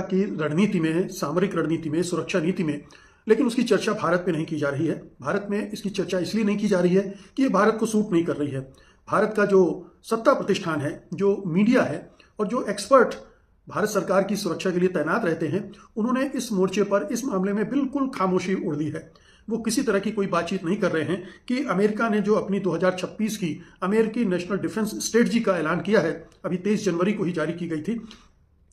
की रणनीति में, सामरिक रणनीति में, सुरक्षा नीति में, लेकिन उसकी चर्चा भारत में नहीं की जा रही है। भारत में इसकी चर्चा इसलिए नहीं की जा रही है कि ये भारत को सूट नहीं कर रही है। भारत का जो सत्ता प्रतिष्ठान है, जो मीडिया है और जो एक्सपर्ट भारत सरकार की सुरक्षा के लिए तैनात रहते हैं, उन्होंने इस मोर्चे पर, इस मामले में बिल्कुल खामोशी ओढ़ ली है। वो किसी तरह की कोई बातचीत नहीं कर रहे हैं कि अमेरिका ने जो अपनी 2026 की अमेरिकी नेशनल डिफेंस स्ट्रेटजी का ऐलान किया है, अभी 23 जनवरी को ही जारी की गई थी,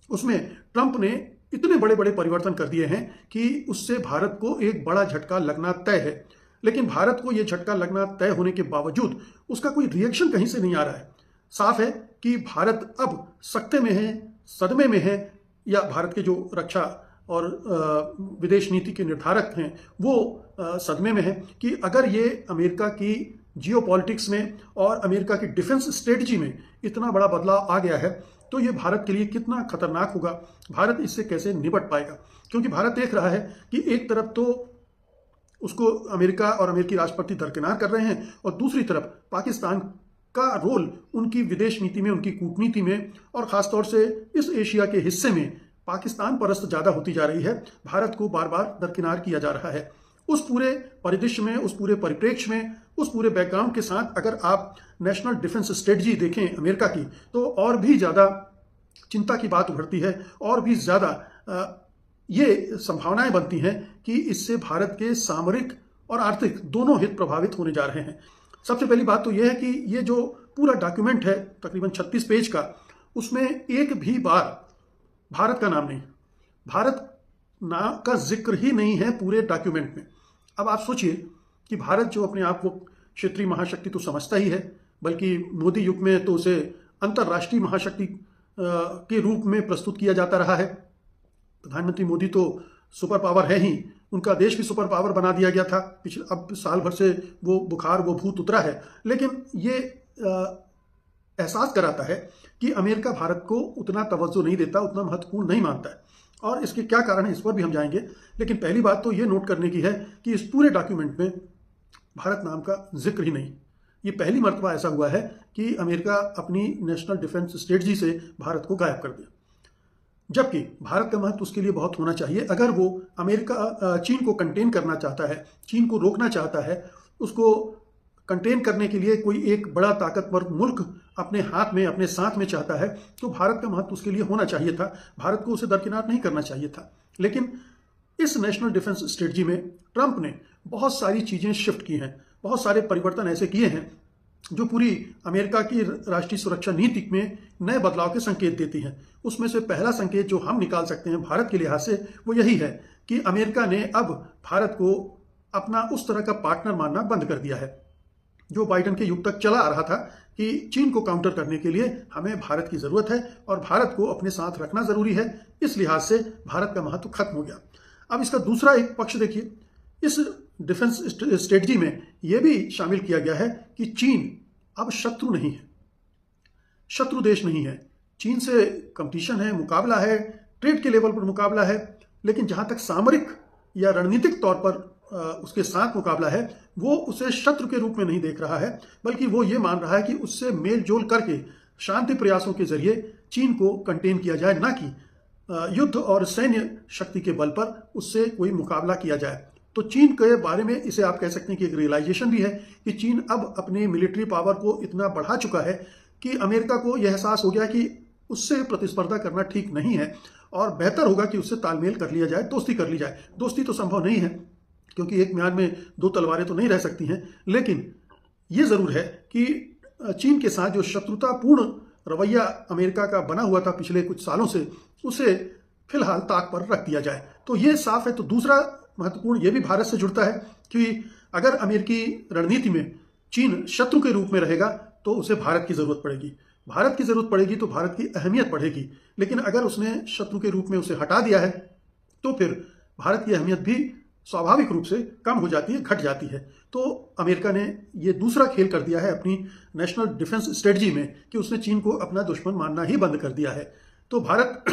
उसमें ट्रंप ने इतने बड़े बड़े परिवर्तन कर दिए हैं कि उससे भारत को एक बड़ा झटका लगना तय है। लेकिन भारत को यह झटका लगना तय होने के बावजूद उसका कोई रिएक्शन कहीं से नहीं आ रहा है। साफ है कि भारत अब सकते में है, सदमे में है, या भारत के जो रक्षा और विदेश नीति के निर्धारक हैं वो सदमे में है कि अगर ये अमेरिका की जियोपॉलिटिक्स में और अमेरिका की डिफेंस स्ट्रेटजी में इतना बड़ा बदलाव आ गया है तो ये भारत के लिए कितना खतरनाक होगा, भारत इससे कैसे निपट पाएगा। क्योंकि भारत देख रहा है कि एक तरफ तो उसको अमेरिका और अमेरिकी राष्ट्रपति दरकिनार कर रहे हैं और दूसरी तरफ पाकिस्तान का रोल उनकी विदेश नीति में, उनकी कूटनीति में और खासतौर से इस एशिया के हिस्से में पाकिस्तान परस्त ज्यादा होती जा रही है। भारत को बार बार दरकिनार किया जा रहा है। उस पूरे परिदृश्य में, उस पूरे परिप्रेक्ष्य में, उस पूरे बैकग्राउंड के साथ अगर आप नेशनल डिफेंस स्ट्रेटजी देखें अमेरिका की, तो और भी ज्यादा चिंता की बात उभरती है और भी ज्यादा ये संभावनाएं बनती हैं कि इससे भारत के सामरिक और आर्थिक दोनों हित प्रभावित होने जा रहे हैं। सबसे पहली बात तो यह है कि ये जो पूरा डॉक्यूमेंट है तकरीबन 36 पेज का, उसमें एक भी बार भारत का नाम नहीं, भारत नाम का जिक्र ही नहीं है पूरे डॉक्यूमेंट में। अब आप सोचिए कि भारत जो अपने आप को क्षेत्रीय महाशक्ति तो समझता ही है, बल्कि मोदी युग में तो उसे अंतर्राष्ट्रीय महाशक्ति के रूप में प्रस्तुत किया जाता रहा है। प्रधानमंत्री मोदी तो सुपर पावर है ही, उनका देश भी सुपर पावर बना दिया गया था। पिछले अब साल भर से वो बुखार, वो भूत उतरा है, लेकिन ये एहसास कराता है कि अमेरिका भारत को उतना तवज्जो नहीं देता, उतना महत्वपूर्ण नहीं मानता है। और इसके क्या कारण है इस पर भी हम जाएंगे, लेकिन पहली बात तो ये नोट करने की है कि इस पूरे डॉक्यूमेंट में भारत नाम का जिक्र ही नहीं। ये पहली मर्तबा ऐसा हुआ है कि अमेरिका अपनी नेशनल डिफेंस स्ट्रेटजी से भारत को गायब कर दिया, जबकि भारत का महत्व उसके लिए बहुत होना चाहिए। अगर वो अमेरिका चीन को कंटेन करना चाहता है, चीन को रोकना चाहता है, उसको कंटेन करने के लिए कोई एक बड़ा ताकतवर मुल्क अपने हाथ में, अपने साथ में चाहता है, तो भारत का महत्व उसके लिए होना चाहिए था। भारत को उसे दरकिनार नहीं करना चाहिए था। लेकिन इस नेशनल डिफेंस स्ट्रेटजी में ट्रंप ने बहुत सारी चीजें शिफ्ट की हैं, बहुत सारे परिवर्तन ऐसे किए हैं जो पूरी अमेरिका की राष्ट्रीय सुरक्षा नीति में नए बदलाव के संकेत देती हैं। उसमें से पहला संकेत जो हम निकाल सकते हैं भारत के लिहाज से वो यही है कि अमेरिका ने अब भारत को अपना उस तरह का पार्टनर मानना बंद कर दिया है जो बाइडेन के युग तक चला आ रहा था कि चीन को काउंटर करने के लिए हमें भारत की जरूरत है और भारत को अपने साथ रखना जरूरी है। इस लिहाज से भारत का महत्व खत्म हो गया। अब इसका दूसरा एक पक्ष देखिए, इस डिफेंस स्ट्रेटजी में यह भी शामिल किया गया है कि चीन अब शत्रु नहीं है, शत्रु देश नहीं है। चीन से कंपटीशन है, मुकाबला है, ट्रेड के लेवल पर मुकाबला है, लेकिन जहां तक सामरिक या रणनीतिक तौर पर उसके साथ मुकाबला है, वो उसे शत्रु के रूप में नहीं देख रहा है, बल्कि वो ये मान रहा है कि उससे मेल जोल करके शांति प्रयासों के जरिए चीन को कंटेन किया जाए, ना कि युद्ध और सैन्य शक्ति के बल पर उससे कोई मुकाबला किया जाए। तो चीन के बारे में इसे आप कह सकते हैं कि एक रियलाइजेशन भी है कि चीन अब अपने मिलिट्री पावर को इतना बढ़ा चुका है कि अमेरिका को यह एहसास हो गया कि उससे प्रतिस्पर्धा करना ठीक नहीं है और बेहतर होगा कि उससे तालमेल कर लिया जाए, दोस्ती कर ली जाए। दोस्ती तो संभव नहीं है क्योंकि एक म्यान में दो तलवारें तो नहीं रह सकती हैं, लेकिन यह जरूर है कि चीन के साथ जो शत्रुतापूर्ण रवैया अमेरिका का बना हुआ था पिछले कुछ सालों से, उसे फिलहाल ताक पर रख दिया जाए। तो यह साफ है। तो दूसरा महत्वपूर्ण यह भी भारत से जुड़ता है कि अगर अमेरिकी रणनीति में चीन शत्रु के रूप में रहेगा तो उसे भारत की जरूरत पड़ेगी। भारत की जरूरत पड़ेगी तो भारत की अहमियत बढ़ेगी, लेकिन अगर उसने शत्रु के रूप में उसे हटा दिया है तो फिर भारत की अहमियत भी स्वाभाविक रूप से कम हो जाती है, घट जाती है। तो अमेरिका ने यह दूसरा खेल कर दिया है अपनी नेशनल डिफेंस स्ट्रेटजी में कि उसने चीन को अपना दुश्मन मानना ही बंद कर दिया है। तो भारत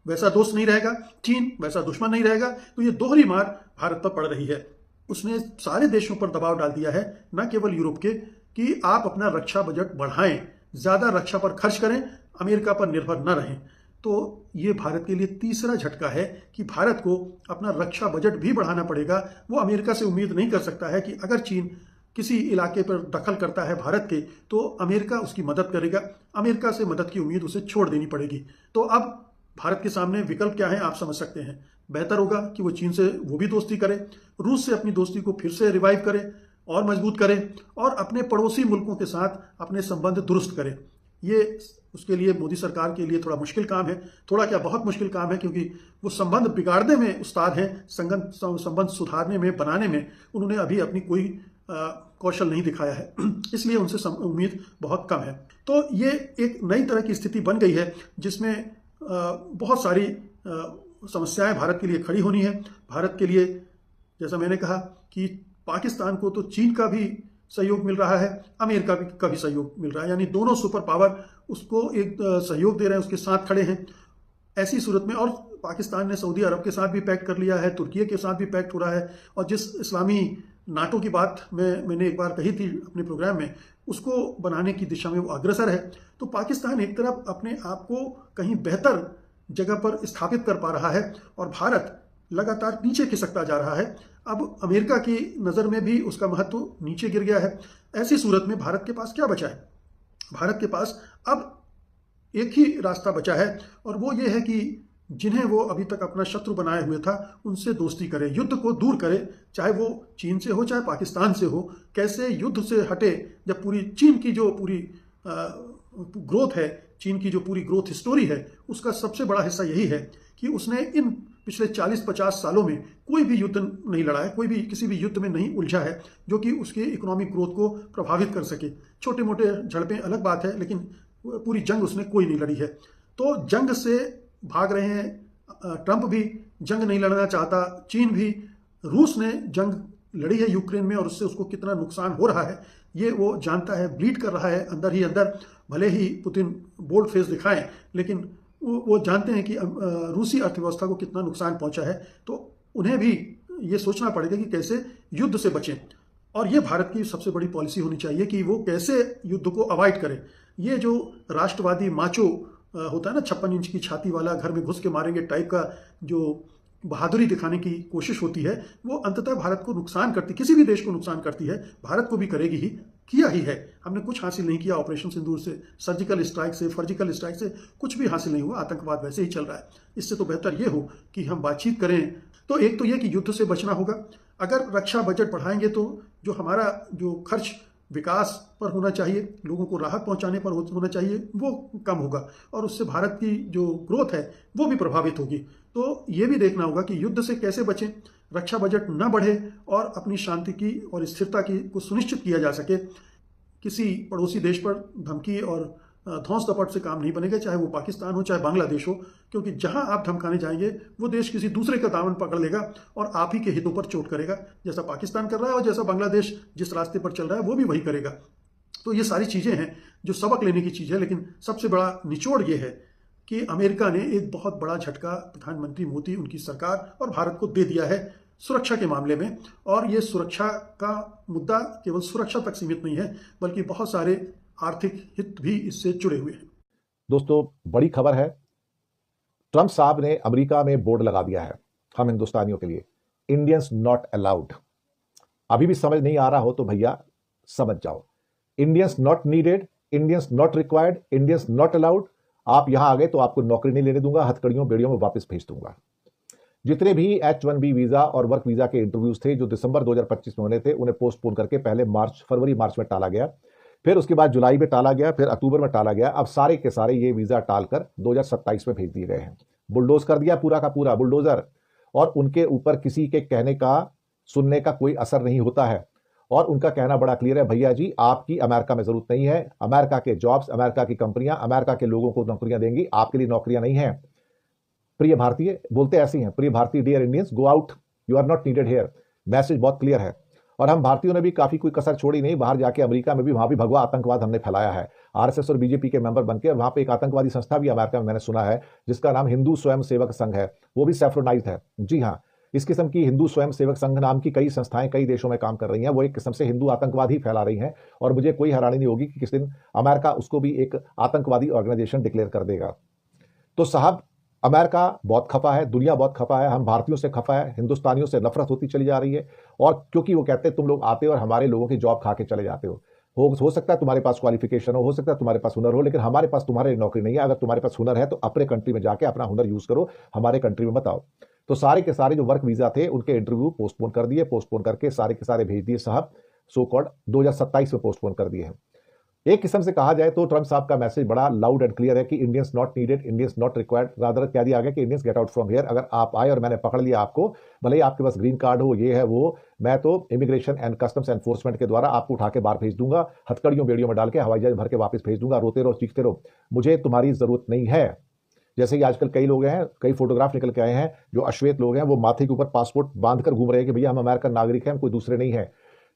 वैसा दोस्त नहीं रहेगा, चीन वैसा दुश्मन नहीं रहेगा। तो ये दोहरी मार भारत पर पड़ रही है। उसने सारे देशों पर दबाव डाल दिया है, न केवल यूरोप के, कि आप अपना रक्षा बजट बढ़ाएं, ज्यादा रक्षा पर खर्च करें, अमेरिका पर निर्भर न रहें। तो ये भारत के लिए तीसरा झटका है कि भारत को अपना रक्षा बजट भी बढ़ाना पड़ेगा। वो अमेरिका से उम्मीद नहीं कर सकता है कि अगर चीन किसी इलाके पर दखल करता है भारत के, तो अमेरिका उसकी मदद करेगा। अमेरिका से मदद की उम्मीद उसे छोड़ देनी पड़ेगी। तो अब भारत के सामने विकल्प क्या है, आप समझ सकते हैं। बेहतर होगा कि वो चीन से वो भी दोस्ती करे, रूस से अपनी दोस्ती को फिर से रिवाइव करे और मजबूत करे, और अपने पड़ोसी मुल्कों के साथ अपने संबंध दुरुस्त करे। ये उसके लिए मोदी सरकार के लिए थोड़ा मुश्किल काम है, थोड़ा क्या बहुत मुश्किल काम है, क्योंकि वो संबंध बिगाड़ने में उस्ताद हैं, संबंध सुधारने में, बनाने में उन्होंने अभी अपनी कोई कौशल नहीं दिखाया है। इसलिए उनसे उम्मीद बहुत कम है। तो ये एक नई तरह की स्थिति बन गई है जिसमें बहुत सारी समस्याएं भारत के लिए खड़ी होनी है। भारत के लिए, जैसा मैंने कहा कि पाकिस्तान को तो चीन का भी सहयोग मिल रहा है, अमेरिका का भी सहयोग मिल रहा है, यानी दोनों सुपर पावर उसको एक सहयोग दे रहे हैं, उसके साथ खड़े हैं। ऐसी सूरत में, और पाकिस्तान ने सऊदी अरब के साथ भी पैक्ट कर लिया है, तुर्की के साथ भी पैक्ट हो रहा है, और जिस इस्लामी नाटो की बात मैंने एक बार कही थी अपने प्रोग्राम में, उसको बनाने की दिशा में वो अग्रसर है। तो पाकिस्तान एक तरफ अपने आप को कहीं बेहतर जगह पर स्थापित कर पा रहा है और भारत लगातार नीचे खिसकता जा रहा है। अब अमेरिका की नज़र में भी उसका महत्व नीचे गिर गया है। ऐसी सूरत में भारत के पास क्या बचा है? भारत के पास अब एक ही रास्ता बचा है, और वो ये है कि जिन्हें वो अभी तक अपना शत्रु बनाए हुए था उनसे दोस्ती करे, युद्ध को दूर करे, चाहे वो चीन से हो चाहे पाकिस्तान से हो। कैसे युद्ध से हटे, जब पूरी चीन की जो पूरी ग्रोथ है, चीन की जो पूरी ग्रोथ स्टोरी है, उसका सबसे बड़ा हिस्सा यही है कि उसने इन पिछले 40-50 सालों में कोई भी युद्ध नहीं लड़ा है, कोई भी किसी भी युद्ध में नहीं उलझा है जो कि उसके इकोनॉमिक ग्रोथ को प्रभावित कर सके। छोटे मोटे झड़पें अलग बात है, लेकिन पूरी जंग उसने कोई नहीं लड़ी है। तो जंग से भाग रहे हैं। ट्रंप भी जंग नहीं लड़ना चाहता, चीन भी। रूस ने जंग लड़ी है यूक्रेन में, और उससे उसको कितना नुकसान हो रहा है ये वो जानता है, ब्लीड कर रहा है अंदर ही अंदर। भले ही पुतिन बोल्ड फेस दिखाएं, लेकिन वो जानते हैं कि रूसी अर्थव्यवस्था को कितना नुकसान पहुंचा है। तो उन्हें भी ये सोचना पड़ेगा कि कैसे युद्ध से बचें, और ये भारत की सबसे बड़ी पॉलिसी होनी चाहिए कि वो कैसे युद्ध को अवॉइड करें। ये जो राष्ट्रवादी माचो होता है ना, 56 इंच की छाती वाला, घर में घुस के मारेंगे टाइप का जो बहादुरी दिखाने की कोशिश होती है, वो अंततः भारत को नुकसान करती, किसी भी देश को नुकसान करती है, भारत को भी करेगी ही, किया ही है। हमने कुछ हासिल नहीं किया ऑपरेशन सिंदूर से, सर्जिकल स्ट्राइक से, फर्जिकल स्ट्राइक से कुछ भी हासिल नहीं हुआ। आतंकवाद वैसे ही चल रहा है। इससे तो बेहतर ये हो कि हम बातचीत करें। तो एक तो ये कि युद्ध से बचना होगा। अगर रक्षा बजट बढ़ाएंगे तो जो हमारा जो खर्च विकास पर होना चाहिए, लोगों को राहत पहुंचाने पर होना चाहिए, वो कम होगा, और उससे भारत की जो ग्रोथ है वो भी प्रभावित होगी। तो ये भी देखना होगा कि युद्ध से कैसे बचें, रक्षा बजट न बढ़े और अपनी शांति की और स्थिरता की को सुनिश्चित किया जा सके। किसी पड़ोसी देश पर धमकी और धौंस दपट से काम नहीं बनेगा, चाहे वो पाकिस्तान हो चाहे बांग्लादेश हो, क्योंकि जहां आप धमकाने जाएंगे वो देश किसी दूसरे का दामन पकड़ लेगा और आप ही के हितों पर चोट करेगा, जैसा पाकिस्तान कर रहा है और जैसा बांग्लादेश जिस रास्ते पर चल रहा है वो भी वही करेगा। तो ये सारी चीज़ें हैं जो सबक लेने की चीज़ है। लेकिन सबसे बड़ा निचोड़ ये है कि अमेरिका ने एक बहुत बड़ा झटका प्रधानमंत्री मोदी, उनकी सरकार और भारत को दे दिया है सुरक्षा के मामले में। और ये सुरक्षा का मुद्दा केवल सुरक्षा तक सीमित नहीं है, बल्कि बहुत सारे आर्थिक हित भी इससे जुड़े हुए हैं। दोस्तों, बड़ी खबर है। ट्रंप साहब ने अमेरिका में बोर्ड लगा दिया है हम हिंदुस्तानियों के लिए, इंडियंस नॉट अलाउड। अभी भी समझ नहीं आ रहा हो तो भैया समझ जाओ, Indians not needed, Indians not required, Indians not allowed. आप यहां आ गए तो आपको नौकरी नहीं लेने दूंगा, हथकड़ियों बेड़ियों में वापस भेज दूंगा। जितने भी H-1B वीजा और वर्क वीजा के इंटरव्यूज थे जो दिसंबर 2025 में होने थे, उन्हें पोस्टपोन करके पहले फरवरी मार्च में टाला गया, फिर उसके बाद जुलाई में टाला गया, फिर अक्टूबर में टाला गया। अब सारे के सारे ये वीजा टालकर 2027 में भेज दिए गए हैं। बुलडोज कर दिया पूरा का पूरा, बुलडोजर। और उनके ऊपर किसी के कहने का, सुनने का कोई असर नहीं होता है। और उनका कहना बड़ा क्लियर है, भैया जी आपकी अमेरिका में जरूरत नहीं है, अमेरिका के जॉब्स, अमेरिका की कंपनियां अमेरिका के लोगों को नौकरियां देंगी, आपके लिए नौकरियां नहीं है। प्रिय भारतीय बोलते ऐसी हैं, प्रिय भारतीय, dear Indians, go out, you are not needed here. Message बहुत क्लियर है। और हम भारतीयों ने भी काफी कोई कसर छोड़ी नहीं, बाहर जाके अमेरिका में भी, वहां भी भगवा आतंकवाद हमने फैलाया है, आरएसएस और बीजेपी के मेंबर बनकर। वहां पे एक आतंकवादी संस्था भी अमेरिका में मैंने सुना है जिसका नाम हिंदू स्वयं सेवक संघ है, वो भी सैफ्रोनाइज्ड है। जी हाँ, इस किस्म की हिंदू स्वयं सेवक संघ नाम की कई संस्थाएं कई देशों में काम कर रही हैं। वो एक किस्म से हिंदू आतंकवाद ही फैला रही हैं, और मुझे कोई हैरानी नहीं होगी कि किस दिन अमेरिका उसको भी एक आतंकवादी ऑर्गेनाइजेशन डिक्लेयर कर देगा। तो साहब अमेरिका बहुत खफा है, दुनिया बहुत खफा है, हम भारतीयों से खफा है, हिंदुस्तानियों से नफरत होती चली जा रही है। और क्योंकि वो कहते हैं तुम लोग आते हो और हमारे लोगों की जॉब खा के चले जाते हो सकता है तुम्हारे पास क्वालिफिकेशन हो सकता है तुम्हारे पास हुनर हो, लेकिन हमारे पास तुम्हारे नौकरी नहीं है। अगर तुम्हारे पास हुनर है तो अपने कंट्री में जाके अपना हुनर यूज करो, हमारे कंट्री में बताओ। तो सारे के सारे जो वर्क वीजा थे उनके इंटरव्यू पोस्टपोन कर दिए, पोस्टपोन करके सारे के सारे भेज दिए साहब, सो कॉल्ड 2027 में पोस्टपोन कर दिए हैं। एक किस्म से कहा जाए तो ट्रंप साहब का मैसेज बड़ा लाउड एंड क्लियर है कि Indians not needed, Indians not required. Rather कह दिया गया कि Indians get out from here. अगर आप आए और मैंने पकड़ लिया आपको, भले ही आपके पास ग्रीन कार्ड हो, ये है वो, मैं तो इमिग्रेशन एंड कस्टम्स एनफोर्समेंट के द्वारा आपको उठा के बाहर भेज दूंगा, हथकड़ियों बेड़ियों में डाल के हवाई जहाज भर के वापस भेज दूंगा। रोते रहो, चीखते रहो, मुझे तुम्हारी जरूरत नहीं है। जैसे कि आजकल कई लोग हैं, कई फोटोग्राफ निकल के आए हैं, जो अश्वेत लोग हैं, वो माथे के ऊपर पासपोर्ट बांधकर घूम रहे हैं कि भैया हम अमेरिकन नागरिक हैं, हम कोई दूसरे नहीं है।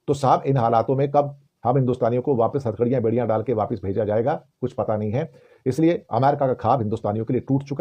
तो साहब इन हालातों में कब हम हिंदुस्तानियों को वापस हथकड़ियां बेड़ियां डाल के वापस भेजा जाएगा, कुछ पता नहीं है। इसलिए अमेरिका का ख्वाब हिंदुस्तानियों के लिए टूट चुका है।